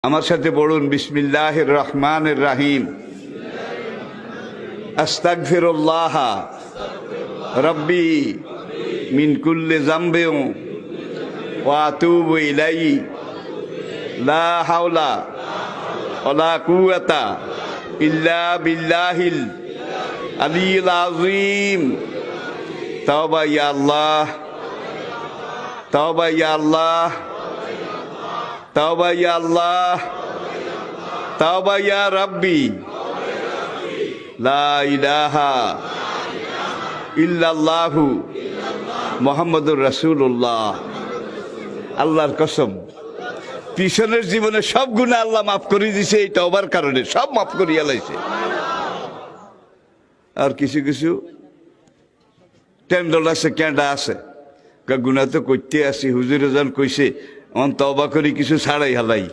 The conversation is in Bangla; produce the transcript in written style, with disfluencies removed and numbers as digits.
আমার সাথে পড়ুন বিসমিল্লাহির রহমানির রহিম। আস্তাগফিরুল্লাহ রব্বি মিন কুল্লি যামবিন ওয়া আতুবু ইলাইহি লা হাওলা ওয়ালা কুওয়াতা ইল্লা বিল্লাহিল আলিয়্যিল আযীম। তাওবা ইয়া আল্লাহ, তাওবা ইয়া আল্লাহ, তাওবা ইয়া আল্লাহ, তাওবা ইয়া রাব্বি, লা ইলাহা ইল্লাল্লাহু মুহাম্মাদুর রাসূলুল্লাহ। আল্লাহর কসম, পিছনের জীবনে সব গুনাহ আল্লাহ মাফ করে দিয়েছে এই তওবার কারণে, সব মাফ করিয়া লাইছে। আর কিছু কিছু টেন্ডল আছে, ক্যান্ডা আছে, গুনাহ তো করতে আসি, হুজুরে যান কইছে অন তওবা করি কিছু ছাড়াই হালাই।